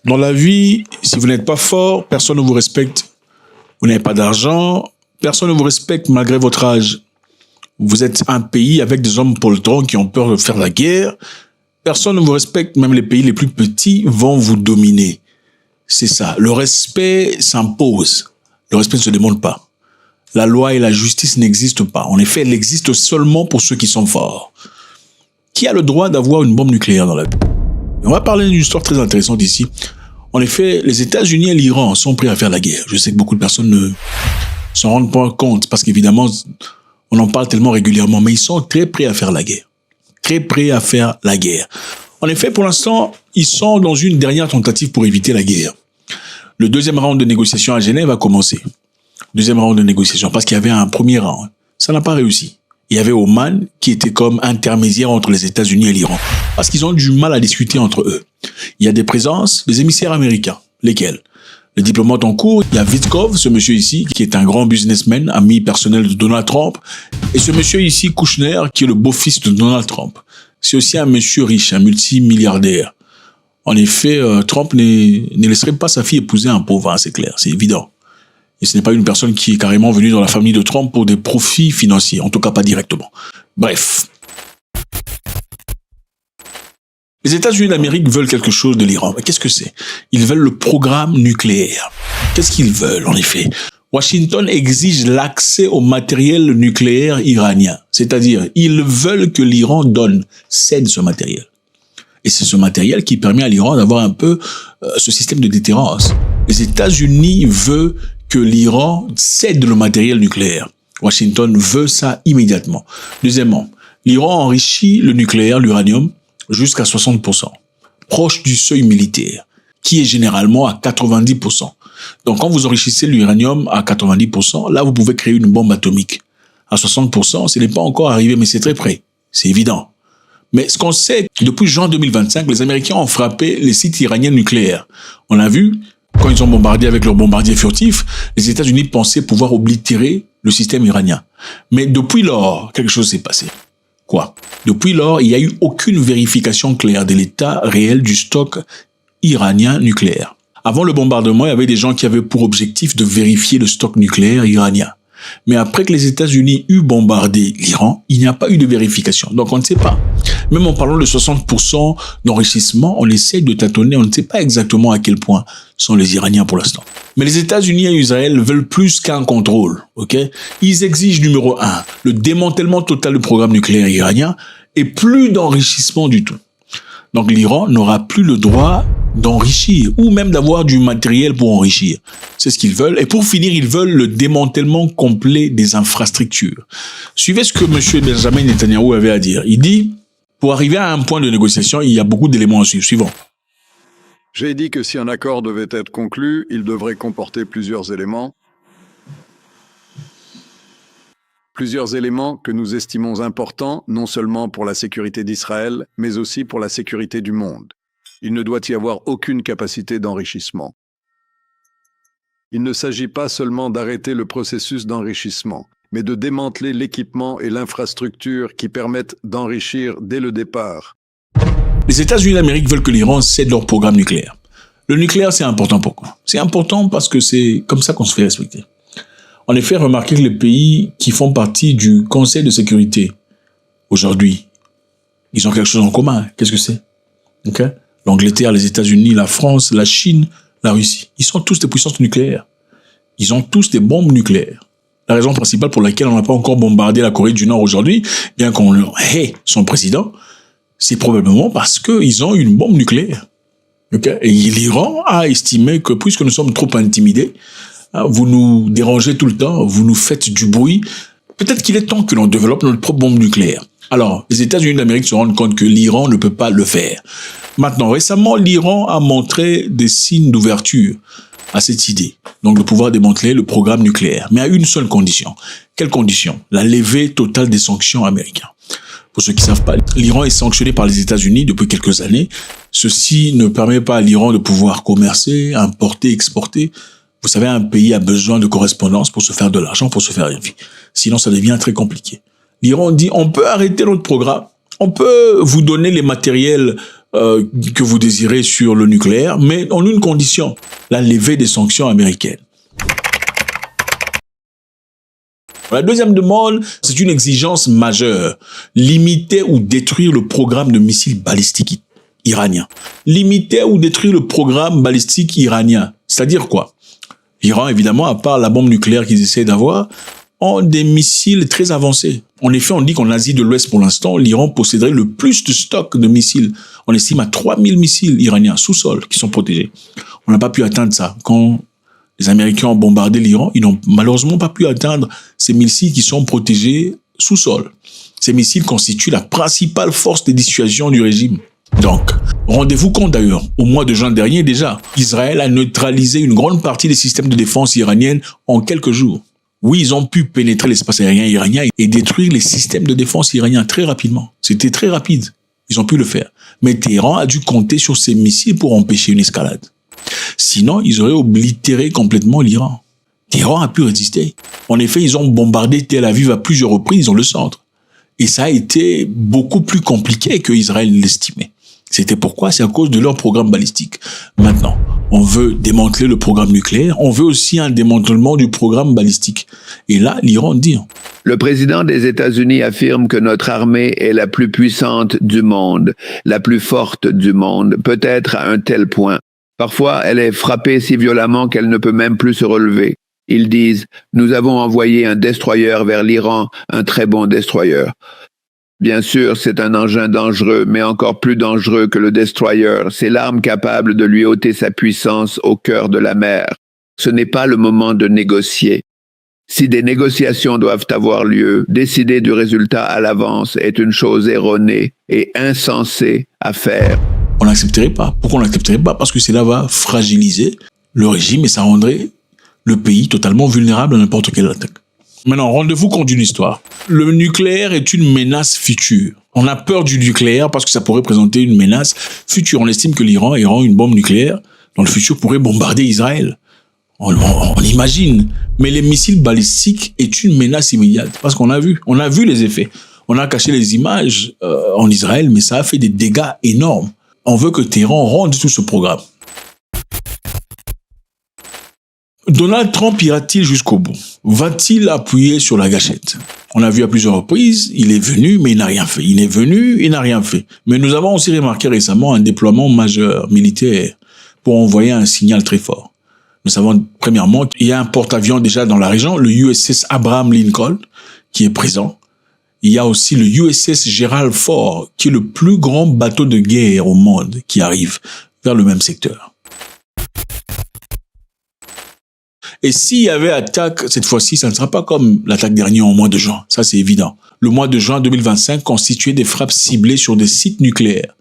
Dans la vie, si vous n'êtes pas fort, personne ne vous respecte. Vous n'avez pas d'argent, personne ne vous respecte malgré votre âge. Vous êtes un pays avec des hommes poltrons qui ont peur de faire la guerre. Personne ne vous respecte, même les pays les plus petits vont vous dominer. C'est ça. Le respect s'impose. Le respect ne se demande pas. La loi et la justice n'existent pas. En effet, elle existe seulement pour ceux qui sont forts. Qui a le droit d'avoir une bombe nucléaire dans la vie? On va parler d'une histoire très intéressante ici. En effet, les États-Unis et l'Iran sont prêts à faire la guerre. Je sais que beaucoup de personnes ne s'en rendent pas compte parce qu'évidemment, on en parle tellement régulièrement, mais ils sont très prêts à faire la guerre. Très prêts à faire la guerre. En effet, pour l'instant, ils sont dans une dernière tentative pour éviter la guerre. Le deuxième round de négociation à Genève a commencé. Deuxième round de négociation, parce qu'il y avait un premier round. Ça n'a pas réussi. Il y avait Oman qui était comme intermédiaire entre les États-Unis et l'Iran. Parce qu'ils ont du mal à discuter entre eux. Il y a des présences, des émissaires américains. Lesquels? Les diplomates en cours, il y a Vitkov, ce monsieur ici, qui est un grand businessman, ami personnel de Donald Trump. Et ce monsieur ici, Kushner, qui est le beau-fils de Donald Trump. C'est aussi un monsieur riche, un multimilliardaire. En effet, Trump ne laisserait pas sa fille épouser un pauvre, hein, c'est clair, c'est évident. Et ce n'est pas une personne qui est carrément venue dans la famille de Trump pour des profits financiers, en tout cas pas directement. Bref. Les États-Unis d'Amérique veulent quelque chose de l'Iran. Mais qu'est-ce que c'est? Ils veulent le programme nucléaire. Qu'est-ce qu'ils veulent, en effet? Washington exige l'accès au matériel nucléaire iranien. C'est-à-dire, ils veulent que l'Iran cède ce matériel. Et c'est ce matériel qui permet à l'Iran d'avoir un peu ce système de déterrence. Les États-Unis veulent que l'Iran cède le matériel nucléaire. Washington veut ça immédiatement. Deuxièmement, l'Iran enrichit le nucléaire, l'uranium, jusqu'à 60%, proche du seuil militaire, qui est généralement à 90%. Donc quand vous enrichissez l'uranium à 90%, là vous pouvez créer une bombe atomique. À 60%, ce n'est pas encore arrivé, mais c'est très près. C'est évident. Mais ce qu'on sait, depuis juin 2025, les Américains ont frappé les sites iraniens nucléaires. On a vu, quand ils ont bombardé avec leurs bombardiers furtifs, les États-Unis pensaient pouvoir oblitérer le système iranien. Mais depuis lors, quelque chose s'est passé. Quoi? Depuis lors, il n'y a eu aucune vérification claire de l'état réel du stock iranien nucléaire. Avant le bombardement, il y avait des gens qui avaient pour objectif de vérifier le stock nucléaire iranien. Mais après que les États-Unis eurent bombardé l'Iran, il n'y a pas eu de vérification. Donc on ne sait pas. Même en parlant de 60% d'enrichissement, on essaie de tâtonner, on ne sait pas exactement à quel point sont les Iraniens pour l'instant. Mais les États-Unis et Israël veulent plus qu'un contrôle, ok? Ils exigent numéro 1, le démantèlement total du programme nucléaire iranien et plus d'enrichissement du tout. Donc l'Iran n'aura plus le droit d'enrichir ou même d'avoir du matériel pour enrichir. C'est ce qu'ils veulent. Et pour finir, ils veulent le démantèlement complet des infrastructures. Suivez ce que M. Benjamin Netanyahou avait à dire. Il dit, pour arriver à un point de négociation, il y a beaucoup d'éléments à suivre. Suivant. J'ai dit que si un accord devait être conclu, il devrait comporter plusieurs éléments. Plusieurs éléments que nous estimons importants, non seulement pour la sécurité d'Israël, mais aussi pour la sécurité du monde. Il ne doit y avoir aucune capacité d'enrichissement. Il ne s'agit pas seulement d'arrêter le processus d'enrichissement, mais de démanteler l'équipement et l'infrastructure qui permettent d'enrichir dès le départ. Les États-Unis d'Amérique veulent que l'Iran cède leur programme nucléaire. Le nucléaire, c'est important. Pourquoi? C'est important parce que c'est comme ça qu'on se fait respecter. En effet, remarquez que les pays qui font partie du Conseil de sécurité, aujourd'hui, ils ont quelque chose en commun. Qu'est-ce que c'est? Okay? L'Angleterre, les États-Unis, la France, la Chine, la Russie. Ils sont tous des puissances nucléaires. Ils ont tous des bombes nucléaires. La raison principale pour laquelle on n'a pas encore bombardé la Corée du Nord aujourd'hui, bien qu'on hait son président, c'est probablement parce qu'ils ont une bombe nucléaire. Okay? Et l'Iran a estimé que puisque nous sommes trop intimidés, vous nous dérangez tout le temps, vous nous faites du bruit, peut-être qu'il est temps que l'on développe notre propre bombe nucléaire. Alors, les États-Unis d'Amérique se rendent compte que l'Iran ne peut pas le faire. Maintenant, récemment, l'Iran a montré des signes d'ouverture à cette idée, donc de pouvoir démanteler le programme nucléaire, mais à une seule condition. Quelle condition? La levée totale des sanctions américaines. Pour ceux qui ne savent pas, l'Iran est sanctionné par les États-Unis depuis quelques années. Ceci ne permet pas à l'Iran de pouvoir commercer, importer, exporter. Vous savez, un pays a besoin de correspondance pour se faire de l'argent, pour se faire une vie. Sinon, ça devient très compliqué. L'Iran dit, on peut arrêter notre programme, on peut vous donner les matériels que vous désirez sur le nucléaire, mais en une condition, la levée des sanctions américaines. La deuxième demande, c'est une exigence majeure. Limiter ou détruire le programme de missiles balistiques iranien. Limiter ou détruire le programme balistique iranien. C'est-à-dire quoi? L'Iran, évidemment, à part la bombe nucléaire qu'ils essaient d'avoir, ont des missiles très avancés. En effet, on dit qu'en Asie de l'Ouest, pour l'instant, l'Iran posséderait le plus de stocks de missiles. On estime à 3000 missiles iraniens sous-sol qui sont protégés. On n'a pas pu atteindre ça. Quand les Américains ont bombardé l'Iran, ils n'ont malheureusement pas pu atteindre ces missiles qui sont protégés sous-sol. Ces missiles constituent la principale force de dissuasion du régime. Donc, rendez-vous compte d'ailleurs, au mois de juin dernier déjà, Israël a neutralisé une grande partie des systèmes de défense iraniens en quelques jours. Oui, ils ont pu pénétrer l'espace aérien iranien et détruire les systèmes de défense iraniens très rapidement. C'était très rapide. Ils ont pu le faire. Mais Téhéran a dû compter sur ces missiles pour empêcher une escalade. Sinon, ils auraient oblitéré complètement l'Iran. Téhéran a pu résister. En effet, ils ont bombardé Tel Aviv à plusieurs reprises dans le centre. Et ça a été beaucoup plus compliqué que Israël l'estimait. C'était pourquoi? C'est à cause de leur programme balistique. Maintenant, on veut démanteler le programme nucléaire, on veut aussi un démantèlement du programme balistique. Et là, l'Iran dit... Le président des États-Unis affirme que notre armée est la plus puissante du monde, la plus forte du monde, peut-être à un tel point. Parfois, elle est frappée si violemment qu'elle ne peut même plus se relever. Ils disent « Nous avons envoyé un destroyer vers l'Iran, un très bon destroyer ». Bien sûr, c'est un engin dangereux, mais encore plus dangereux que le destroyer. C'est l'arme capable de lui ôter sa puissance au cœur de la mer. Ce n'est pas le moment de négocier. Si des négociations doivent avoir lieu, décider du résultat à l'avance est une chose erronée et insensée à faire. On n'accepterait pas. Pourquoi on n'accepterait pas? Parce que cela va fragiliser le régime et ça rendrait le pays totalement vulnérable à n'importe quelle attaque. Maintenant, rendez-vous compte d'une histoire. Le nucléaire est une menace future. On a peur du nucléaire parce que ça pourrait présenter une menace future. On estime que l'Iran ayant une bombe nucléaire dans le futur pourrait bombarder Israël. On imagine. Mais les missiles balistiques est une menace immédiate parce qu'on a vu les effets. On a caché les images en Israël, mais ça a fait des dégâts énormes. On veut que Téhéran rende tout ce programme. Donald Trump ira-t-il jusqu'au bout? Va-t-il appuyer sur la gâchette? On a vu à plusieurs reprises, il est venu, mais il n'a rien fait. Il est venu, il n'a rien fait. Mais nous avons aussi remarqué récemment un déploiement majeur militaire pour envoyer un signal très fort. Nous savons, premièrement, qu'il y a un porte-avions déjà dans la région, le USS Abraham Lincoln, qui est présent. Il y a aussi le USS Gerald Ford, qui est le plus grand bateau de guerre au monde, qui arrive vers le même secteur. Et s'il y avait attaque, cette fois-ci, ça ne sera pas comme l'attaque dernière au mois de juin. Ça, c'est évident. Le mois de juin 2025 constituait des frappes ciblées sur des sites nucléaires.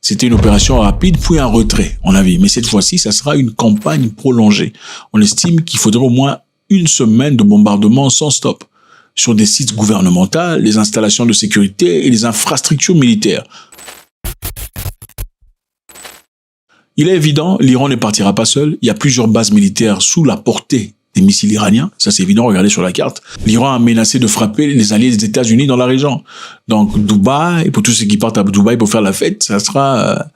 C'était une opération rapide, puis un retrait, on a vu. Mais cette fois-ci, ça sera une campagne prolongée. On estime qu'il faudrait au moins une semaine de bombardement sans stop sur des sites gouvernementaux, les installations de sécurité et les infrastructures militaires. Il est évident, l'Iran ne partira pas seul. Il y a plusieurs bases militaires sous la portée des missiles iraniens. Ça, c'est évident, regardez sur la carte. L'Iran a menacé de frapper les alliés des États-Unis dans la région. Donc, Dubaï, pour tous ceux qui partent à Dubaï pour faire la fête, ça sera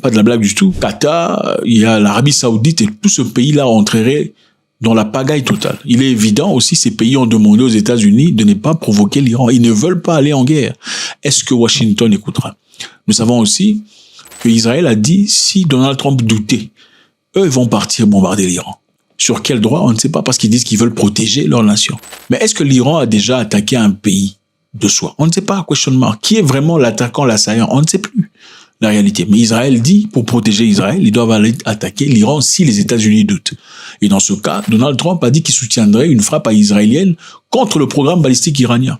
pas de la blague du tout. Qatar, il y a l'Arabie Saoudite et tout ce pays-là entrerait dans la pagaille totale. Il est évident aussi, ces pays ont demandé aux États-Unis de ne pas provoquer l'Iran. Ils ne veulent pas aller en guerre. Est-ce que Washington écoutera? Nous savons aussi que Israël a dit, si Donald Trump doutait, eux, ils vont partir bombarder l'Iran. Sur quel droit? On ne sait pas, parce qu'ils disent qu'ils veulent protéger leur nation. Mais est-ce que l'Iran a déjà attaqué un pays de soi? On ne sait pas, question mark. Qui est vraiment l'attaquant, l'assaillant? On ne sait plus la réalité. Mais Israël dit, pour protéger Israël, ils doivent aller attaquer l'Iran si les États-Unis doutent. Et dans ce cas, Donald Trump a dit qu'il soutiendrait une frappe israélienne contre le programme balistique iranien.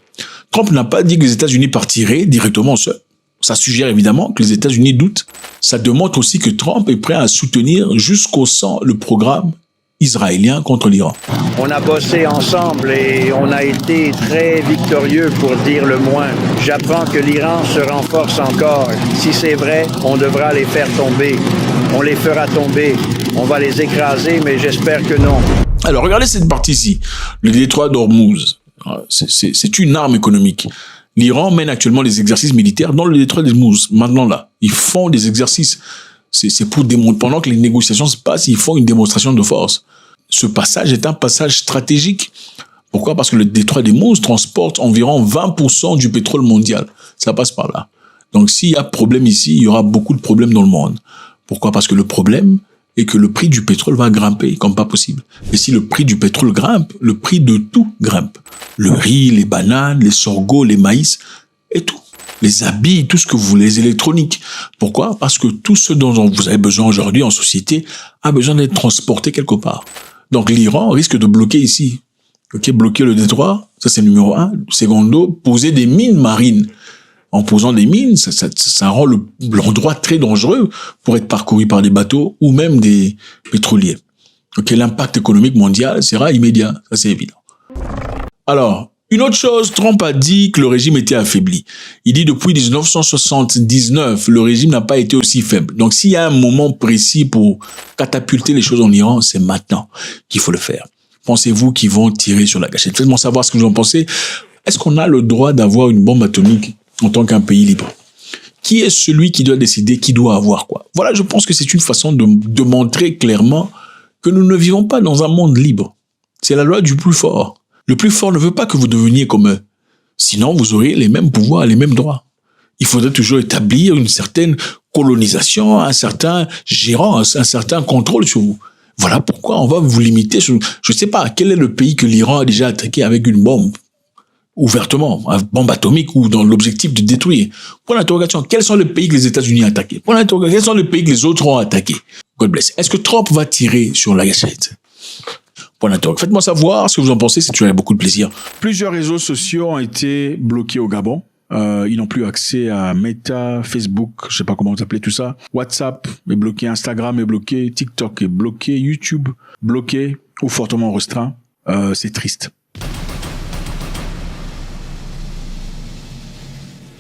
Trump n'a pas dit que les États-Unis partiraient directement seuls. Ça suggère évidemment que les États-Unis doutent. Ça démontre aussi que Trump est prêt à soutenir jusqu'au sang le programme israélien contre l'Iran. On a bossé ensemble et on a été très victorieux pour dire le moins. J'apprends que l'Iran se renforce encore. Si c'est vrai, on devra les faire tomber. On les fera tomber. On va les écraser, mais j'espère que non. Alors regardez cette partie-ci. Le détroit d'Ormuz, c'est une arme économique. L'Iran mène actuellement des exercices militaires dans le détroit d'Ormuz. Maintenant là, ils font des exercices. C'est pour démontrer, pendant que les négociations se passent, ils font une démonstration de force. Ce passage est un passage stratégique. Pourquoi? Parce que le détroit d'Ormuz transporte environ 20% du pétrole mondial. Ça passe par là. Donc s'il y a problème ici, il y aura beaucoup de problèmes dans le monde. Pourquoi? Parce que le problème est que le prix du pétrole va grimper comme pas possible. Et si le prix du pétrole grimpe, le prix de tout grimpe. Le riz, les bananes, les sorgho, les maïs et tout. Les habits, tout ce que vous voulez, les électroniques. Pourquoi? Parce que tout ce dont vous avez besoin aujourd'hui en société a besoin d'être transporté quelque part. Donc l'Iran risque de bloquer ici. Ok, bloquer le détroit, ça c'est numéro 1. Secondo, poser des mines marines. En posant des mines, ça rend l'endroit très dangereux pour être parcouru par des bateaux ou même des pétroliers. Ok, l'impact économique mondial sera immédiat, ça c'est évident. Alors, une autre chose, Trump a dit que le régime était affaibli. Il dit depuis 1979, le régime n'a pas été aussi faible. Donc s'il y a un moment précis pour catapulter les choses en Iran, c'est maintenant qu'il faut le faire. Pensez-vous qu'ils vont tirer sur la gâchette? Faites-moi savoir ce que vous en pensez. Est-ce qu'on a le droit d'avoir une bombe atomique en tant qu'un pays libre? Qui est celui qui doit décider qui doit avoir quoi? Voilà, je pense que c'est une façon de montrer clairement que nous ne vivons pas dans un monde libre. C'est la loi du plus fort. Le plus fort ne veut pas que vous deveniez comme eux. Sinon, vous auriez les mêmes pouvoirs, les mêmes droits. Il faudrait toujours établir une certaine colonisation, un certain gérant, un certain contrôle sur vous. Voilà pourquoi on va vous limiter sur... Je ne sais pas, quel est le pays que l'Iran a déjà attaqué avec une bombe? Ouvertement, une bombe atomique ou dans l'objectif de détruire. Point d'interrogation. Quels sont les pays que les États-Unis ont attaqués? Point d'interrogation. Quels sont les pays que les autres ont attaqués? God bless. Est-ce que Trump va tirer sur la gâchette? Point d'interrogation. Faites-moi savoir ce que vous en pensez, c'est toujours avec beaucoup de plaisir. Plusieurs réseaux sociaux ont été bloqués au Gabon. Ils n'ont plus accès à Meta, Facebook, je sais pas comment vous appelez tout ça. WhatsApp est bloqué, Instagram est bloqué, TikTok est bloqué, YouTube bloqué ou fortement restreint. C'est triste.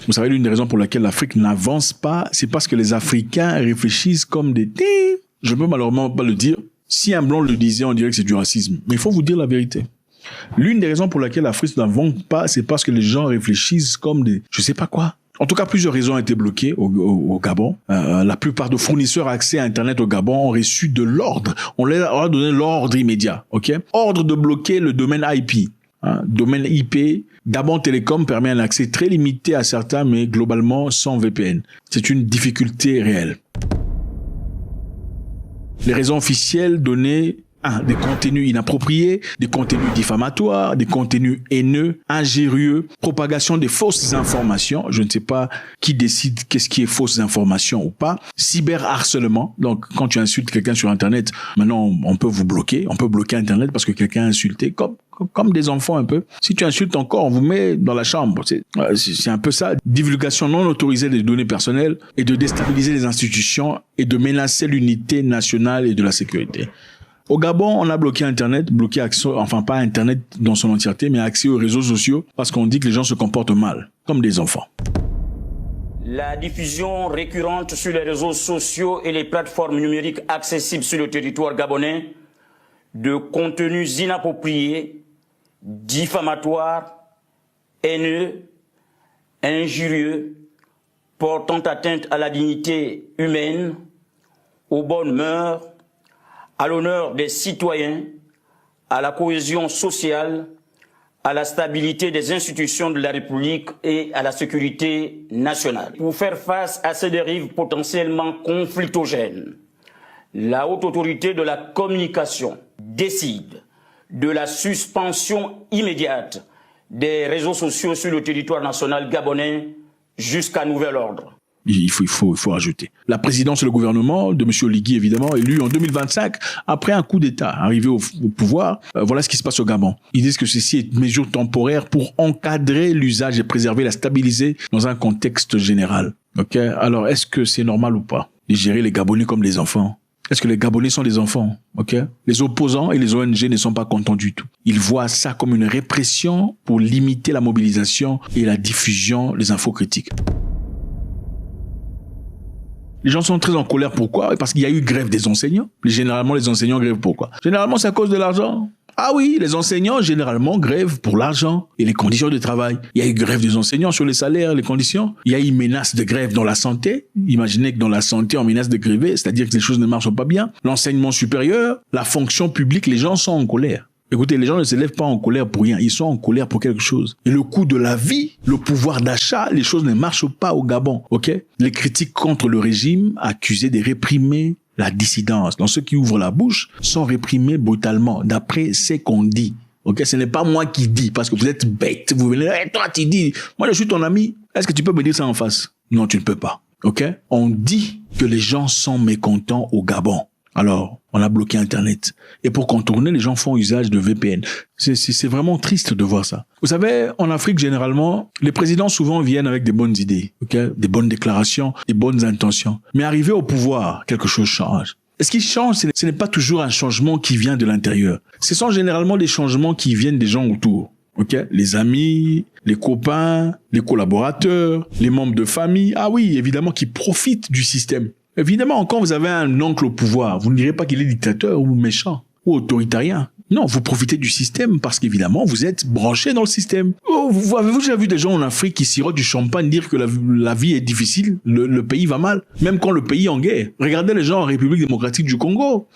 Vous savez, l'une des raisons pour laquelle l'Afrique n'avance pas, c'est parce que les Africains réfléchissent comme des... Je peux malheureusement pas le dire. Si un blanc le disait, on dirait que c'est du racisme. Mais il faut vous dire la vérité. L'une des raisons pour laquelle l'Afrique n'avance pas, c'est parce que les gens réfléchissent comme des... Je sais pas quoi. En tout cas, plusieurs réseaux ont été bloqués au Gabon. La plupart de fournisseurs accès à Internet au Gabon ont reçu de l'ordre. On leur a donné l'ordre immédiat. Ok. Ordre de bloquer le domaine IP. Domaine IP, Gabon Télécom permet un accès très limité à certains, mais globalement sans VPN. C'est une difficulté réelle. Les raisons officielles données, des contenus inappropriés, des contenus diffamatoires, des contenus haineux, injurieux, propagation des fausses informations. Je ne sais pas qui décide qu'est-ce qui est fausses informations ou pas. Cyberharcèlement. Donc, quand tu insultes quelqu'un sur Internet, maintenant, on peut vous bloquer. On peut bloquer Internet parce que quelqu'un a insulté, comme des enfants un peu. Si tu insultes encore, on vous met dans la chambre. C'est un peu ça. Divulgation non autorisée des données personnelles et de déstabiliser les institutions et de menacer l'unité nationale et de la sécurité. Au Gabon, on a bloqué Internet, enfin pas Internet dans son entièreté, mais accès aux réseaux sociaux parce qu'on dit que les gens se comportent mal, comme des enfants. La diffusion récurrente sur les réseaux sociaux et les plateformes numériques accessibles sur le territoire gabonais de contenus inappropriés, diffamatoires, haineux, injurieux, portant atteinte à la dignité humaine, aux bonnes mœurs, à l'honneur des citoyens, à la cohésion sociale, à la stabilité des institutions de la République et à la sécurité nationale. Pour faire face à ces dérives potentiellement conflictogènes, la Haute Autorité de la Communication décide de la suspension immédiate des réseaux sociaux sur le territoire national gabonais jusqu'à nouvel ordre. Il faut rajouter. La présidence et le gouvernement de M. Oligui, évidemment, élu en 2025, après un coup d'État, arrivé au pouvoir, voilà ce qui se passe au Gabon. Ils disent que ceci est une mesure temporaire pour encadrer l'usage et préserver la stabilité dans un contexte général. Ok. Alors, est-ce que c'est normal ou pas de gérer les Gabonais comme des enfants? Est-ce que les Gabonais sont des enfants? Ok. Les opposants et les ONG ne sont pas contents du tout. Ils voient ça comme une répression pour limiter la mobilisation et la diffusion des infos critiques. Les gens sont très en colère. Pourquoi? Parce qu'il y a eu grève des enseignants. Généralement, les enseignants grèvent pourquoi? Généralement, c'est à cause de l'argent. Ah oui, les enseignants, généralement, grèvent pour l'argent et les conditions de travail. Il y a eu grève des enseignants sur les salaires, les conditions. Il y a eu menace de grève dans la santé. Imaginez que dans la santé, on menace de gréver, c'est-à-dire que les choses ne marchent pas bien. L'enseignement supérieur, la fonction publique, les gens sont en colère. Écoutez, les gens ne se lèvent pas en colère pour rien. Ils sont en colère pour quelque chose. Et le coût de la vie, le pouvoir d'achat, les choses ne marchent pas au Gabon. OK? Les critiques contre le régime, accusés de réprimer la dissidence. Donc, ceux qui ouvrent la bouche sont réprimés brutalement, d'après ce qu'on dit. OK? Ce n'est pas moi qui dis, parce que vous êtes bête. Vous venez, hey, toi, tu dis, moi, je suis ton ami. Est-ce que tu peux me dire ça en face? Non, tu ne peux pas. OK? On dit que les gens sont mécontents au Gabon. Alors, on a bloqué Internet. Et pour contourner, les gens font usage de VPN. C'est vraiment triste de voir ça. Vous savez, en Afrique, généralement, les présidents souvent viennent avec des bonnes idées, okay? Des bonnes déclarations, des bonnes intentions. Mais arrivé au pouvoir, quelque chose change. Et ce qui change, ce n'est pas toujours un changement qui vient de l'intérieur. Ce sont généralement des changements qui viennent des gens autour. Okay? Les amis, les copains, les collaborateurs, les membres de famille. Ah oui, évidemment, qui profitent du système. Évidemment, quand vous avez un oncle au pouvoir, vous ne direz pas qu'il est dictateur ou méchant ou autoritarien. Non, vous profitez du système parce qu'évidemment, vous êtes branché dans le système. Oh, avez-vous déjà vu des gens en Afrique qui sirotent du champagne dire que la vie est difficile, le pays va mal, même quand le pays est en guerre? Regardez les gens en République démocratique du Congo.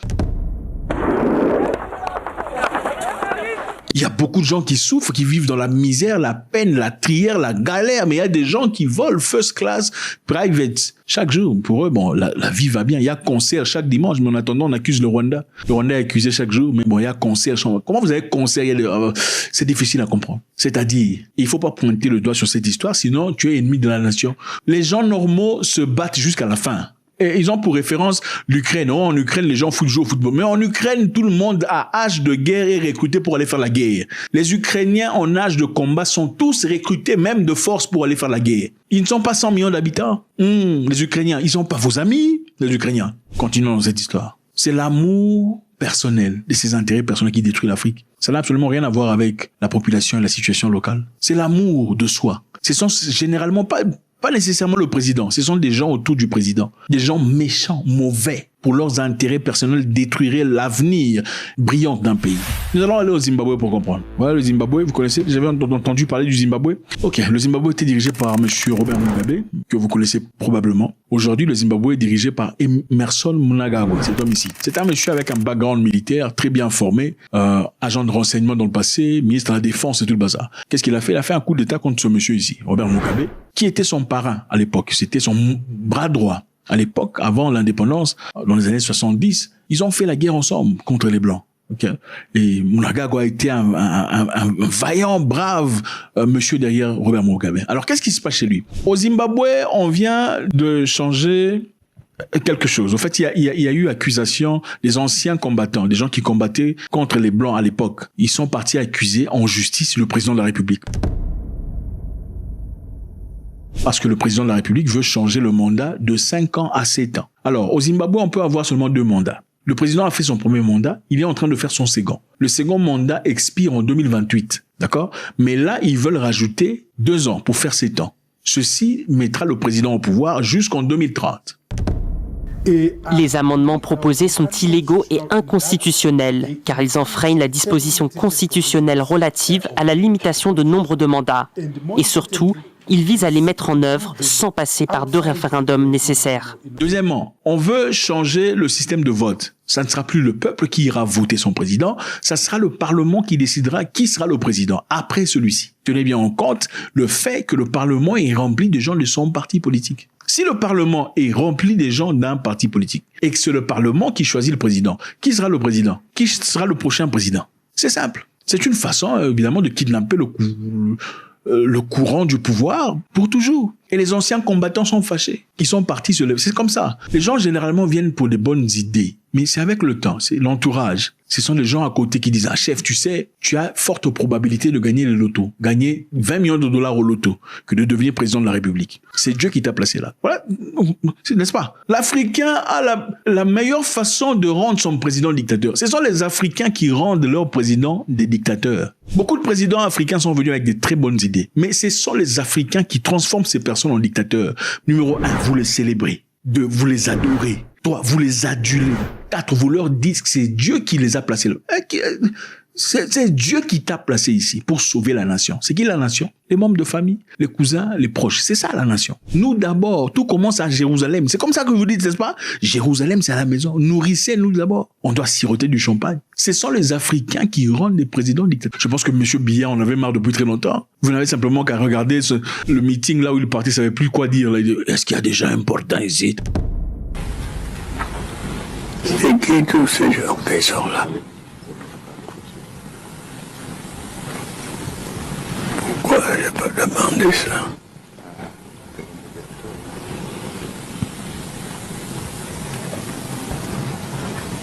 Il y a beaucoup de gens qui souffrent, qui vivent dans la misère, la peine, la trière, la galère. Mais il y a des gens qui volent first class, private, chaque jour. Pour eux, bon, la vie va bien. Il y a concert chaque dimanche, mais en attendant, on accuse le Rwanda. Le Rwanda est accusé chaque jour, mais bon, il y a concert. Comment vous avez concert? C'est difficile à comprendre. C'est-à-dire, il faut pas pointer le doigt sur cette histoire, sinon tu es ennemi de la nation. Les gens normaux se battent jusqu'à la fin. Et ils ont pour référence l'Ukraine. Oh, en Ukraine, les gens jouent au football. Mais en Ukraine, tout le monde à âge de guerre est recruté pour aller faire la guerre. Les Ukrainiens en âge de combat sont tous recrutés, même de force, pour aller faire la guerre. Ils ne sont pas 100 millions d'habitants. Les Ukrainiens, ils sont pas vos amis, les Ukrainiens. Continuons dans cette histoire. C'est l'amour personnel de ses intérêts personnels qui détruit l'Afrique. Ça n'a absolument rien à voir avec la population et la situation locale. C'est l'amour de soi. Ce sont généralement pas nécessairement le président, ce sont des gens autour du président. Des gens méchants, mauvais, pour leurs intérêts personnels, détruiraient l'avenir brillant d'un pays. Nous allons aller au Zimbabwe pour comprendre. Voilà le Zimbabwe, vous connaissez, j'avais entendu parler du Zimbabwe. Ok, le Zimbabwe était dirigé par monsieur Robert Mugabe, que vous connaissez probablement. Aujourd'hui, le Zimbabwe est dirigé par Emmerson Mnangagwa, cet homme ici. C'est un monsieur avec un background militaire, très bien formé, agent de renseignement dans le passé, ministre de la Défense et tout le bazar. Qu'est-ce qu'il a fait? Il a fait un coup d'état contre ce monsieur ici, Robert Mugabe, qui était son parrain à l'époque. C'était son bras droit. À l'époque, avant l'indépendance, dans les années 70, ils ont fait la guerre ensemble contre les Blancs. Okay. Et Mnangagwa a été un vaillant, brave monsieur derrière Robert Mugabe. Alors, qu'est-ce qui se passe chez lui? Au Zimbabwe, on vient de changer quelque chose. En fait, il y a eu accusation des anciens combattants, des gens qui combattaient contre les Blancs à l'époque. Ils sont partis accuser en justice le président de la République. Parce que le président de la République veut changer le mandat de 5 ans à 7 ans. Alors, au Zimbabwe, on peut avoir seulement 2 mandats. Le président a fait son premier mandat, il est en train de faire son second. Le second mandat expire en 2028, d'accord? Mais là, ils veulent rajouter 2 ans pour faire 7 ans. Ceci mettra le président au pouvoir jusqu'en 2030. Les amendements proposés sont illégaux et inconstitutionnels, car ils enfreignent la disposition constitutionnelle relative à la limitation de nombre de mandats. Et surtout, ils visent à les mettre en œuvre sans passer par 2 référendums nécessaires. Deuxièmement, on veut changer le système de vote. Ça ne sera plus le peuple qui ira voter son président, ça sera le Parlement qui décidera qui sera le président après celui-ci. Tenez bien en compte le fait que le Parlement est rempli de gens de son parti politique. Si le Parlement est rempli des gens d'un parti politique et que c'est le Parlement qui choisit le président, qui sera le président? Qui sera le prochain président? C'est simple. C'est une façon, évidemment, de kidnapper le courant du pouvoir pour toujours. Et les anciens combattants sont fâchés. Ils sont partis se lever. C'est comme ça. Les gens, généralement, viennent pour des bonnes idées. Mais c'est avec le temps. C'est l'entourage. Ce sont les gens à côté qui disent, ah, chef, tu sais, tu as forte probabilité de gagner le loto. Gagner 20 millions de dollars au loto que de devenir président de la République. C'est Dieu qui t'a placé là. Voilà. N'est-ce pas? L'Africain a la meilleure façon de rendre son président dictateur. Ce sont les Africains qui rendent leur président des dictateurs. Beaucoup de présidents africains sont venus avec des très bonnes idées. Mais ce sont les Africains qui transforment ces personnes en dictateurs. Numéro 1, vous les célébrez. 2, vous les adorez. 3, vous les adulez. 4, vous leur dites que c'est Dieu qui les a placés là. C'est Dieu qui t'a placé ici pour sauver la nation. C'est qui la nation? Les membres de famille, les cousins, les proches. C'est ça la nation. Nous d'abord, tout commence à Jérusalem. C'est comme ça que vous dites, n'est-ce pas? Jérusalem, c'est à la maison. Nourrissez-nous d'abord. On doit siroter du champagne. Ce sont les Africains qui rendent les présidents dictateurs. Je pense que M. Biya en avait marre depuis très longtemps. Vous n'avez simplement qu'à regarder le meeting là où il partait, il savait plus quoi dire. Là, il dit, est-ce qu'il y a des gens importants ici? C'est qui tous ces gens qui sont là? Pourquoi je peux demander ça?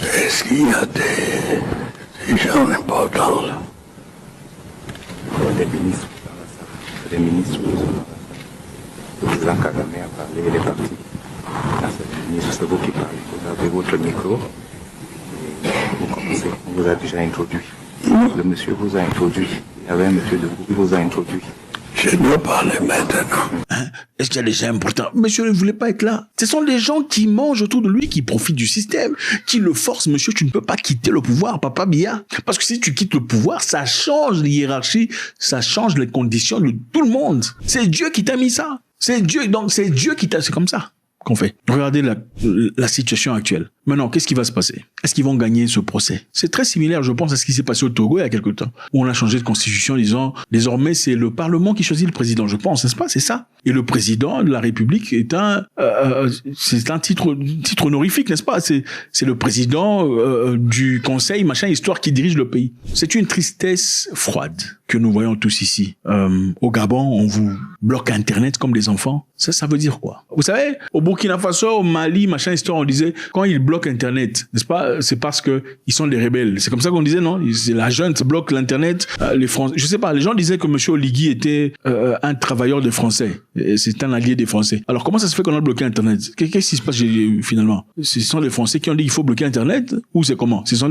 Est-ce qu'il y a des gens importants là? Les ministres, le président Kagame a parlé, il est parti. Là, c'est le ministre, c'est vous qui parlez. Vous avez votre micro. Et vous commencez, on vous a déjà introduit. Le monsieur vous a introduit. Il y avait un monsieur de vous qui vous a introduit. Je dois parler maintenant. Est-ce qu'il y a des gens importants? Monsieur ne voulait pas être là. Ce sont des gens qui mangent autour de lui, qui profitent du système, qui le forcent. Monsieur, tu ne peux pas quitter le pouvoir, Papa Biya. Parce que si tu quittes le pouvoir, ça change les hiérarchies, ça change les conditions de tout le monde. C'est Dieu qui t'a mis ça. C'est Dieu, donc c'est Dieu qui t'a... C'est comme ça qu'on fait. Regardez la situation actuelle. Maintenant, qu'est-ce qui va se passer? Est-ce qu'ils vont gagner ce procès? C'est très similaire, je pense, à ce qui s'est passé au Togo il y a quelque temps, où on a changé de constitution en disant, désormais, c'est le Parlement qui choisit le président, je pense, n'est-ce pas? C'est ça. Et le président de la République est c'est un titre honorifique, n'est-ce pas? C'est le président du Conseil, machin, histoire qui dirige le pays. C'est une tristesse froide que nous voyons tous ici. Au Gabon, on vous bloque Internet comme des enfants. Ça veut dire quoi? Vous savez, au Burkina Faso, au Mali, machin, histoire, on disait, quand ils bloquent Internet, n'est-ce pas? C'est parce que ils sont des rebelles. C'est comme ça qu'on disait, non? La junte bloque l'Internet. Les Français, je sais pas, les gens disaient que M. Oligui était un travailleur des Français. C'est un allié des Français. Alors, comment ça se fait qu'on a bloqué Internet? Qu'est-ce qui se passe finalement? Ce sont les Français qui ont dit qu'il faut bloquer Internet? Ou c'est comment? Ce sont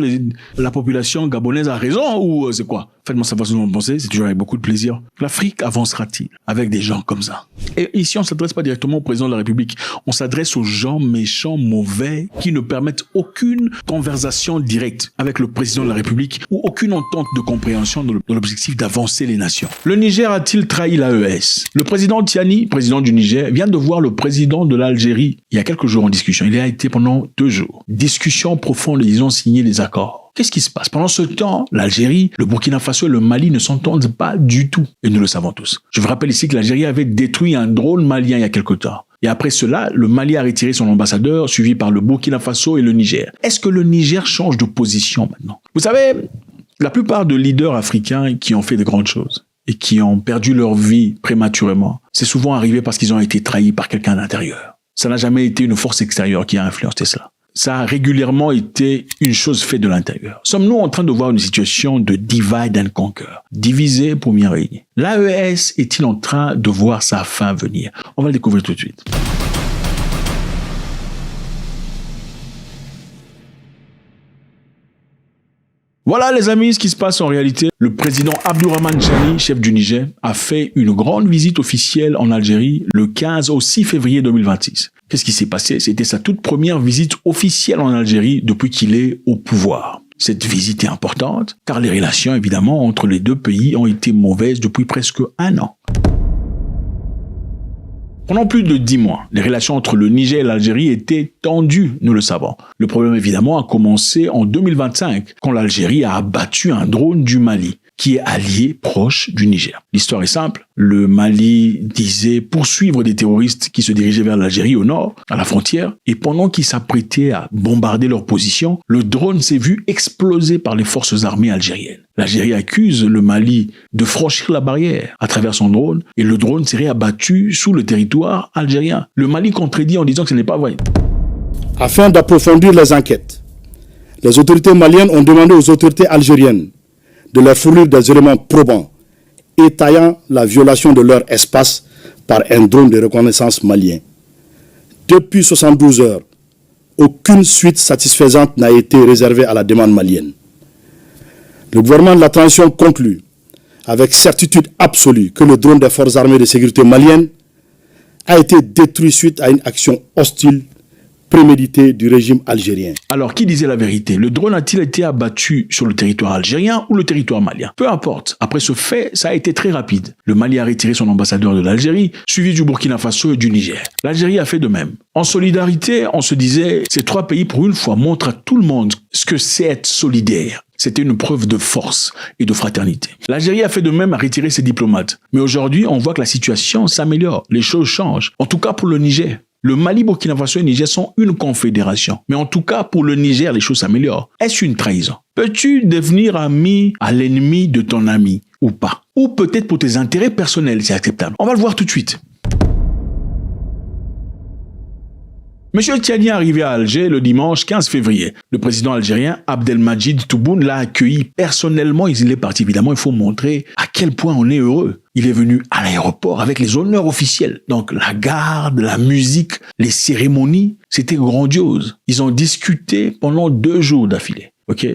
la population gabonaise a raison? Ou c'est quoi? Faites-moi savoir ce que vous en pensez. C'est toujours avec beaucoup de plaisir. L'Afrique avancera-t-il avec des gens comme ça? Et ici, on s'adresse pas directement au président de la République. On s'adresse aux gens méchants, mauvais, qui ne permettent aucune conversation directe avec le président de la République ou aucune entente de compréhension dans l'objectif d'avancer les nations. Le Niger a-t-il trahi l'AES? Le président Tiani, président du Niger, vient de voir le président de l'Algérie il y a quelques jours en discussion. Il a été pendant 2 jours. Discussion profonde, ils ont signé des accords. Qu'est-ce qui se passe? Pendant ce temps, l'Algérie, le Burkina Faso et le Mali ne s'entendent pas du tout. Et nous le savons tous. Je vous rappelle ici que l'Algérie avait détruit un drone malien il y a quelque temps. Et après cela, le Mali a retiré son ambassadeur, suivi par le Burkina Faso et le Niger. Est-ce que le Niger change de position maintenant? Vous savez, la plupart de leaders africains qui ont fait de grandes choses et qui ont perdu leur vie prématurément, c'est souvent arrivé parce qu'ils ont été trahis par quelqu'un d'intérieur. Ça n'a jamais été une force extérieure qui a influencé cela. Ça a régulièrement été une chose faite de l'intérieur. Sommes-nous en train de voir une situation de divide and conquer, diviser pour mieux régner? L'AES est-il en train de voir sa fin venir? On va le découvrir tout de suite. Voilà les amis, ce qui se passe en réalité. Le président Abdourahmane Chani, chef du Niger, a fait une grande visite officielle en Algérie le 15 au 6 février 2026. Qu'est-ce qui s'est passé? C'était sa toute première visite officielle en Algérie depuis qu'il est au pouvoir. Cette visite est importante car les relations évidemment entre les deux pays ont été mauvaises depuis presque 1 an. Pendant plus de 10 mois, les relations entre le Niger et l'Algérie étaient tendues, nous le savons. Le problème évidemment a commencé en 2025, quand l'Algérie a abattu un drone du Mali, qui est allié proche du Niger. L'histoire est simple. Le Mali disait poursuivre des terroristes qui se dirigeaient vers l'Algérie au nord, à la frontière, et pendant qu'ils s'apprêtaient à bombarder leur position, le drone s'est vu exploser par les forces armées algériennes. L'Algérie accuse le Mali de franchir la barrière à travers son drone, et le drone serait abattu sous le territoire algérien. Le Mali contredit en disant que ce n'est pas vrai. Afin d'approfondir les enquêtes, les autorités maliennes ont demandé aux autorités algériennes de leur fournir des éléments probants étayant la violation de leur espace par un drone de reconnaissance malien. Depuis 72 heures, aucune suite satisfaisante n'a été réservée à la demande malienne. Le gouvernement de la transition conclut avec certitude absolue que le drone des forces armées de sécurité maliennes a été détruit suite à une action hostile prémédité du régime algérien. Alors, qui disait la vérité? Le drone a-t-il été abattu sur le territoire algérien ou le territoire malien? Peu importe. Après ce fait, ça a été très rapide. Le Mali a retiré son ambassadeur de l'Algérie, suivi du Burkina Faso et du Niger. L'Algérie a fait de même. En solidarité, on se disait, ces trois pays, pour une fois, montrent à tout le monde ce que c'est être solidaire. C'était une preuve de force et de fraternité. L'Algérie a fait de même à retirer ses diplomates. Mais aujourd'hui, on voit que la situation s'améliore. Les choses changent. En tout cas pour le Niger. Le Mali, Burkina Faso et Niger sont une confédération. Mais en tout cas, pour le Niger, les choses s'améliorent. Est-ce une trahison? Peux-tu devenir ami à l'ennemi de ton ami ou pas? Ou peut-être pour tes intérêts personnels, c'est acceptable. On va le voir tout de suite. Monsieur Tiani est arrivé à Alger le dimanche 15 février. Le président algérien Abdelmadjid Tebboune l'a accueilli personnellement. Il est parti, évidemment, il faut montrer à quel point on est heureux. Il est venu à l'aéroport avec les honneurs officiels. Donc la garde, la musique, les cérémonies, c'était grandiose. Ils ont discuté pendant 2 jours d'affilée. Ok ?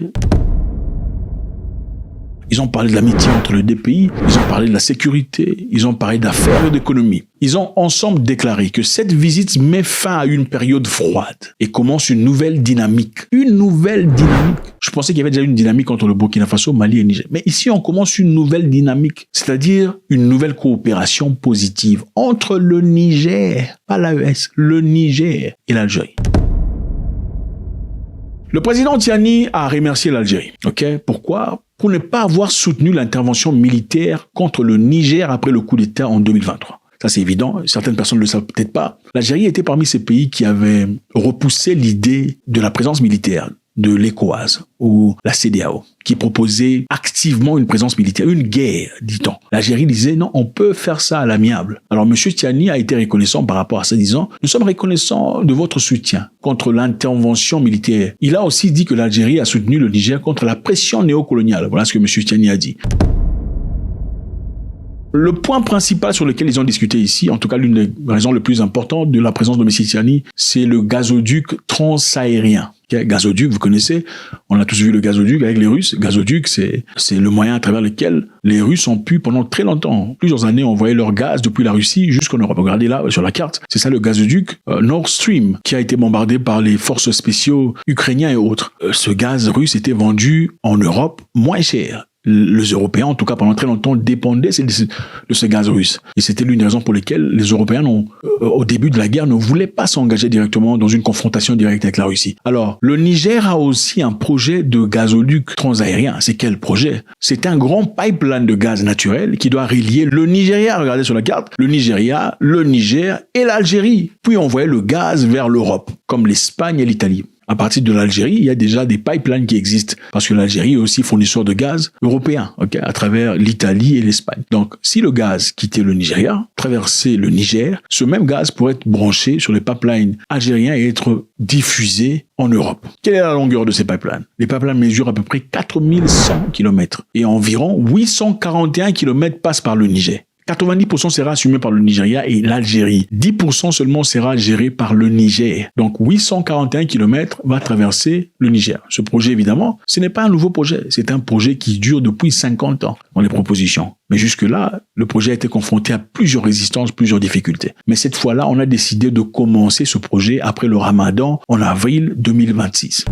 Ils ont parlé de l'amitié entre les deux pays, ils ont parlé de la sécurité, ils ont parlé d'affaires et d'économie. Ils ont ensemble déclaré que cette visite met fin à une période froide et commence une nouvelle dynamique. Une nouvelle dynamique. Je pensais qu'il y avait déjà une dynamique entre le Burkina Faso, Mali et Niger. Mais ici, on commence une nouvelle dynamique, c'est-à-dire une nouvelle coopération positive entre le Niger, pas l'AES, le Niger et l'Algérie. Le président Tiani a remercié l'Algérie. Ok, pourquoi? Pour ne pas avoir soutenu l'intervention militaire contre le Niger après le coup d'État en 2023. Ça, c'est évident. Certaines personnes ne le savent peut-être pas. L'Algérie était parmi ces pays qui avaient repoussé l'idée de la présence militaire de l'ECOWAS ou la CEDEAO, qui proposait activement une présence militaire, une guerre, dit-on. L'Algérie disait non, on peut faire ça à l'amiable. Alors M. Tiani a été reconnaissant par rapport à ça, disant nous sommes reconnaissants de votre soutien contre l'intervention militaire. Il a aussi dit que l'Algérie a soutenu le Niger contre la pression néocoloniale. Voilà ce que M. Tiani a dit. Le point principal sur lequel ils ont discuté ici, en tout cas l'une des raisons les plus importantes de la présence de M. Tiani, c'est le gazoduc transaérien. Gazoduc, vous connaissez, on a tous vu le gazoduc avec les Russes. Gazoduc, c'est le moyen à travers lequel les Russes ont pu, pendant très longtemps, plusieurs années, envoyer leur gaz depuis la Russie jusqu'en Europe. Regardez là, sur la carte, c'est ça le gazoduc Nord Stream, qui a été bombardé par les forces spéciaux ukrainiens et autres. Ce gaz russe était vendu en Europe moins cher. Les Européens, en tout cas pendant très longtemps, dépendaient de ce gaz russe. Et c'était l'une des raisons pour lesquelles les Européens, au début de la guerre, ne voulaient pas s'engager directement dans une confrontation directe avec la Russie. Alors, le Niger a aussi un projet de gazoduc transaérien. C'est quel projet? C'est un grand pipeline de gaz naturel qui doit relier le Nigeria, regardez sur la carte, le Nigeria, le Niger et l'Algérie. Puis envoyer le gaz vers l'Europe, comme l'Espagne et l'Italie. À partir de l'Algérie, il y a déjà des pipelines qui existent parce que l'Algérie est aussi fournisseur de gaz européen, à travers l'Italie et l'Espagne. Donc, si le gaz quittait le Nigeria, traversait le Niger, ce même gaz pourrait être branché sur les pipelines algériens et être diffusé en Europe. Quelle est la longueur de ces pipelines? Les pipelines mesurent à peu près 4100 km et environ 841 km passent par le Niger. 90% sera assumé par le Nigeria et l'Algérie. 10% seulement sera géré par le Niger. Donc 841 km va traverser le Niger. Ce projet, évidemment, ce n'est pas un nouveau projet. C'est un projet qui dure depuis 50 ans dans les propositions. Mais jusque-là, le projet a été confronté à plusieurs résistances, plusieurs difficultés. Mais cette fois-là, on a décidé de commencer ce projet après le Ramadan en avril 2026.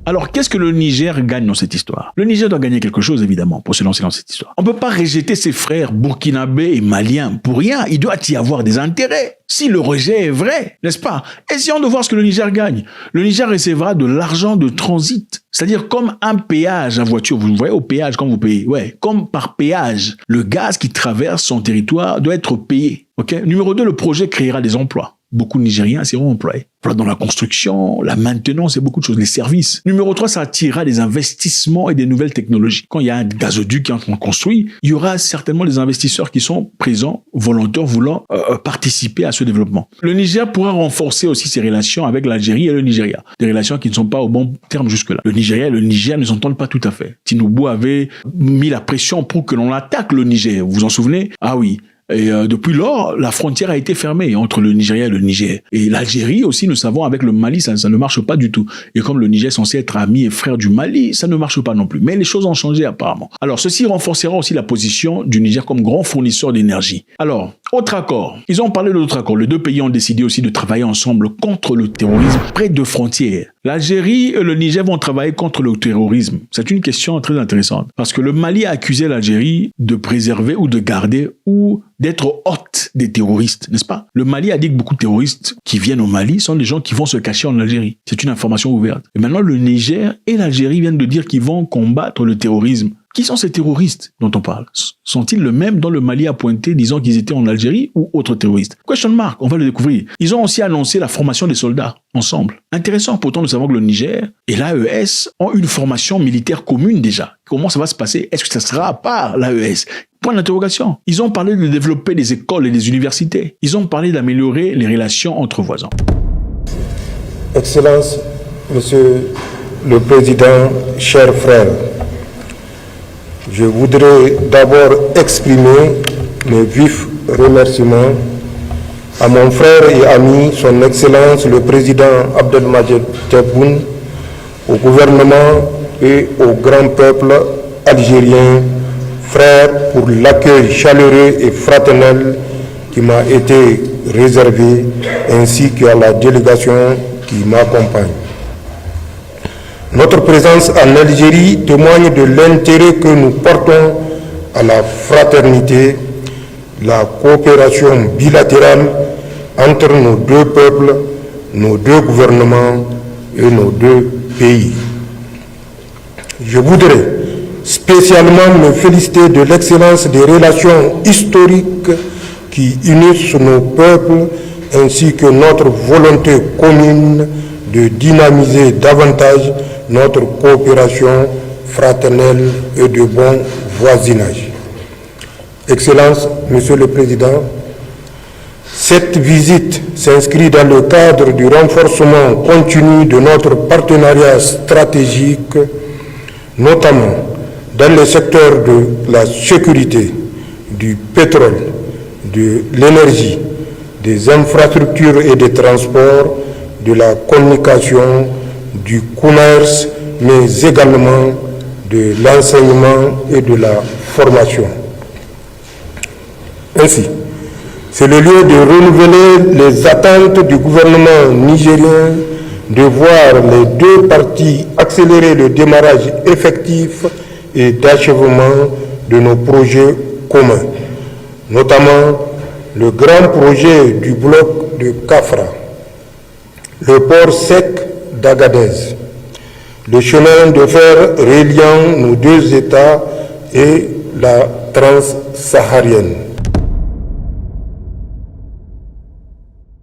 Alors, qu'est-ce que le Niger gagne dans cette histoire? Le Niger doit gagner quelque chose, évidemment, pour se lancer dans cette histoire. On ne peut pas rejeter ses frères burkinabés et maliens pour rien. Il doit y avoir des intérêts. Si le rejet est vrai, n'est-ce pas? Essayons de voir ce que le Niger gagne. Le Niger recevra de l'argent de transit. C'est-à-dire comme un péage à voiture. Vous voyez au péage quand vous payez. Ouais, comme par péage. Le gaz qui traverse son territoire doit être payé. Ok? Numéro 2, le projet créera des emplois. Beaucoup de Nigériens seront employés. Voilà, dans la construction, la maintenance et beaucoup de choses, les services. Numéro 3, ça attirera des investissements et des nouvelles technologies. Quand il y a un gazoduc qui est en train de construire, il y aura certainement des investisseurs qui sont présents, volontaires, voulant participer à ce développement. Le Niger pourra renforcer aussi ses relations avec l'Algérie et le Nigeria. Des relations qui ne sont pas au bon terme jusque-là. Le Nigeria et le Niger ne s'entendent pas tout à fait. Tinubu avait mis la pression pour que l'on attaque le Niger. Vous vous en souvenez? Ah oui. Et depuis lors, la frontière a été fermée entre le Nigeria et le Niger. Et l'Algérie aussi, nous savons, avec le Mali, ça ne marche pas du tout. Et comme le Niger est censé être ami et frère du Mali, ça ne marche pas non plus. Mais les choses ont changé apparemment. Alors, ceci renforcera aussi la position du Niger comme grand fournisseur d'énergie. Alors, Autre accord. Ils ont parlé d'autres accords. Les deux pays ont décidé aussi de travailler ensemble contre le terrorisme près de frontières. L'Algérie et le Niger vont travailler contre le terrorisme. C'est une question très intéressante. Parce que le Mali a accusé l'Algérie de préserver ou de garder ou d'être hôte des terroristes, n'est-ce pas? Le Mali a dit que beaucoup de terroristes qui viennent au Mali sont des gens qui vont se cacher en Algérie. C'est une information ouverte. Et maintenant, le Niger et l'Algérie viennent de dire qu'ils vont combattre le terrorisme. Qui sont ces terroristes dont on parle? Sont-ils les mêmes dont le Mali a pointé disant qu'ils étaient en Algérie ou autres terroristes? Question mark, on va le découvrir. Ils ont aussi annoncé la formation des soldats ensemble. Intéressant, pourtant nous savons que le Niger et l'AES ont une formation militaire commune déjà. Comment ça va se passer? Est-ce que ça sera à part l'AES? Point d'interrogation. Ils ont parlé de développer des écoles et des universités. Ils ont parlé d'améliorer les relations entre voisins. Excellence, Monsieur le Président, chers frères, je voudrais d'abord exprimer mes vifs remerciements à mon frère et ami, son Excellence le Président Abdelmadjid Tebboune, au gouvernement et au grand peuple algérien, frère, pour l'accueil chaleureux et fraternel qui m'a été réservé, ainsi qu'à la délégation qui m'accompagne. Notre présence en Algérie témoigne de l'intérêt que nous portons à la fraternité, la coopération bilatérale entre nos deux peuples, nos deux gouvernements et nos deux pays. Je voudrais spécialement me féliciter de l'excellence des relations historiques qui unissent nos peuples ainsi que notre volonté commune de dynamiser davantage notre coopération fraternelle et de bon voisinage. Excellence, Monsieur le Président, cette visite s'inscrit dans le cadre du renforcement continu de notre partenariat stratégique, notamment dans les secteurs de la sécurité, du pétrole, de l'énergie, des infrastructures et des transports, de la communication, du commerce, mais également de l'enseignement et de la formation. Ainsi, c'est le lieu de renouveler les attentes du gouvernement nigérien de voir les deux parties accélérer le démarrage effectif et d'achèvement de nos projets communs, notamment le grand projet du bloc de Kafra, le port sec d'Agadez, le chemin de fer reliant nos deux États et la transsaharienne.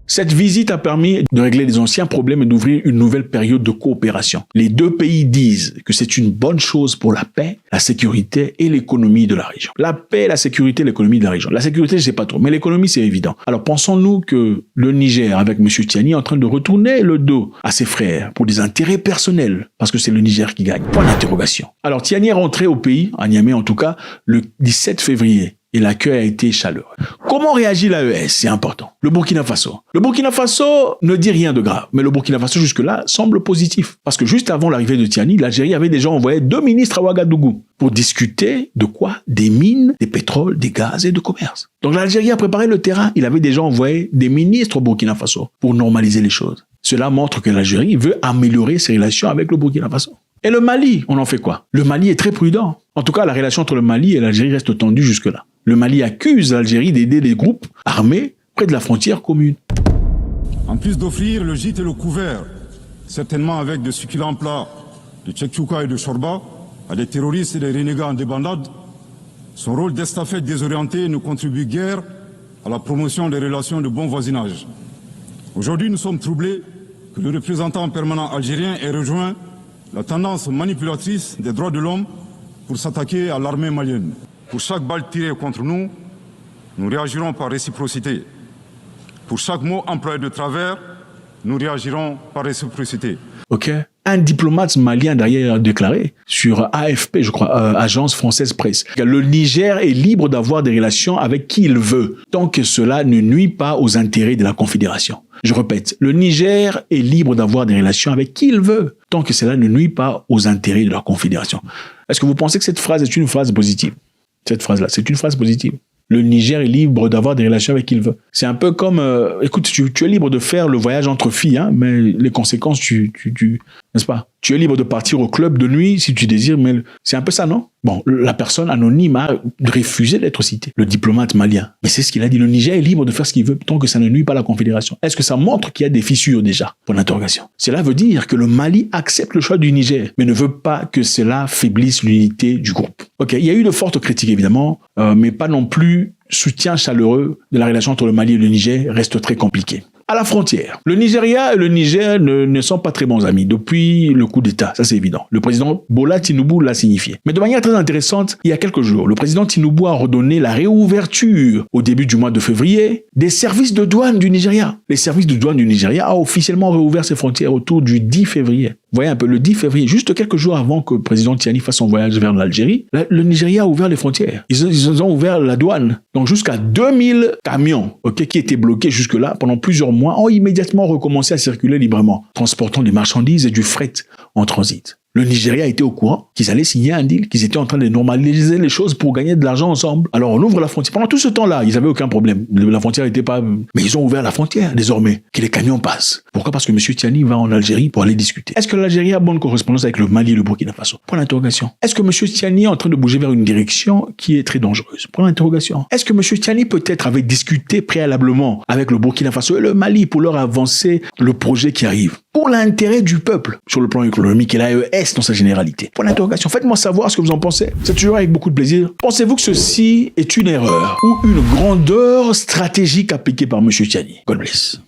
Cette visite a permis de régler les anciens problèmes et d'ouvrir une nouvelle période de coopération. Les deux pays disent que c'est une bonne chose pour la paix, la sécurité et l'économie de la région. La paix, la sécurité et l'économie de la région. La sécurité, je sais pas trop, mais l'économie, c'est évident. Alors pensons-nous que le Niger, avec M. Tiani, est en train de retourner le dos à ses frères pour des intérêts personnels, parce que c'est le Niger qui gagne. Point d'interrogation. Alors Tiani est rentré au pays, à Niamey en tout cas, le 17 février. Et l'accueil a été chaleureux. Comment réagit l'AES? C'est important. Le Burkina Faso. Le Burkina Faso ne dit rien de grave, mais le Burkina Faso jusque-là semble positif. Parce que juste avant l'arrivée de Tiani, l'Algérie avait déjà envoyé 2 ministres à Ouagadougou pour discuter de quoi? Des mines, des pétroles, des gaz et de commerce. Donc l'Algérie a préparé le terrain. Il avait déjà envoyé des ministres au Burkina Faso pour normaliser les choses. Cela montre que l'Algérie veut améliorer ses relations avec le Burkina Faso. Et le Mali, on en fait quoi? Le Mali est très prudent. En tout cas, la relation entre le Mali et l'Algérie reste tendue jusque-là. Le Mali accuse l'Algérie d'aider les groupes armés près de la frontière commune. En plus d'offrir le gîte et le couvert, certainement avec de succulents plats de tchèkchouka et de chorba, à des terroristes et des renégats en débandade, son rôle d'estafette désorienté ne contribue guère à la promotion des relations de bon voisinage. Aujourd'hui, nous sommes troublés que le représentant permanent algérien ait rejoint la tendance manipulatrice des droits de l'homme pour s'attaquer à l'armée malienne. Pour chaque balle tirée contre nous, nous réagirons par réciprocité. Pour chaque mot employé de travers, nous réagirons par réciprocité. Ok. Un diplomate malien d'ailleurs a déclaré sur AFP, je crois, Agence Française Presse, que le Niger est libre d'avoir des relations avec qui il veut, tant que cela ne nuit pas aux intérêts de la Confédération. Je répète, le Niger est libre d'avoir des relations avec qui il veut, tant que cela ne nuit pas aux intérêts de la Confédération. Est-ce que vous pensez que cette phrase est une phrase positive? Cette phrase-là, c'est une phrase positive. Le Niger est libre d'avoir des relations avec qui il veut. C'est un peu comme, écoute, tu es libre de faire le voyage entre filles, hein, mais les conséquences, n'est-ce pas? Tu es libre de partir au club de nuit si tu désires, mais c'est un peu ça, non? Bon, la personne anonyme a refusé d'être citée, le diplomate malien. Mais c'est ce qu'il a dit, le Niger est libre de faire ce qu'il veut tant que ça ne nuit pas à la Confédération. Est-ce que ça montre qu'il y a des fissures déjà? Pour l'interrogation. Cela veut dire que le Mali accepte le choix du Niger, mais ne veut pas que cela faiblisse l'unité du groupe. Ok, il y a eu de fortes critiques évidemment, mais pas non plus soutien chaleureux de la relation entre le Mali et le Niger reste très compliqué. À la frontière, le Nigeria et le Niger ne sont pas très bons amis depuis le coup d'État, ça c'est évident. Le président Bola Tinubu l'a signifié. Mais de manière très intéressante, il y a quelques jours, le président Tinubu a ordonné la réouverture au début du mois de février des services de douane du Nigeria. Les services de douane du Nigeria a officiellement réouvert ses frontières autour du 10 février. Vous voyez un peu, le 10 février, juste quelques jours avant que le président Tiani fasse son voyage vers l'Algérie, le Nigeria a ouvert les frontières. Ils ont ouvert la douane. Donc jusqu'à 2000 camions qui étaient bloqués jusque-là pendant plusieurs mois ont immédiatement recommencé à circuler librement, transportant des marchandises et du fret en transit. Le Nigeria était au courant qu'ils allaient signer un deal, qu'ils étaient en train de normaliser les choses pour gagner de l'argent ensemble. Alors on ouvre la frontière. Pendant tout ce temps-là, ils n'avaient aucun problème. La frontière n'était pas... Mais ils ont ouvert la frontière désormais, que les camions passent. Pourquoi? Parce que M. Tiani va en Algérie pour aller discuter. Est-ce que l'Algérie a bonne correspondance avec le Mali et le Burkina Faso? Point d'interrogation. Est-ce que M. Tiani est en train de bouger vers une direction qui est très dangereuse? Point d'interrogation. Est-ce que M. Tiani peut-être avait discuté préalablement avec le Burkina Faso et le Mali pour leur avancer le projet qui arrive? Pour l'intérêt du peuple, sur le plan économique et l'AES dans sa généralité. Point d'interrogation. Faites-moi savoir ce que vous en pensez. C'est toujours avec beaucoup de plaisir. Pensez-vous que ceci est une erreur ou une grandeur stratégique appliquée par M. Tiani? God bless.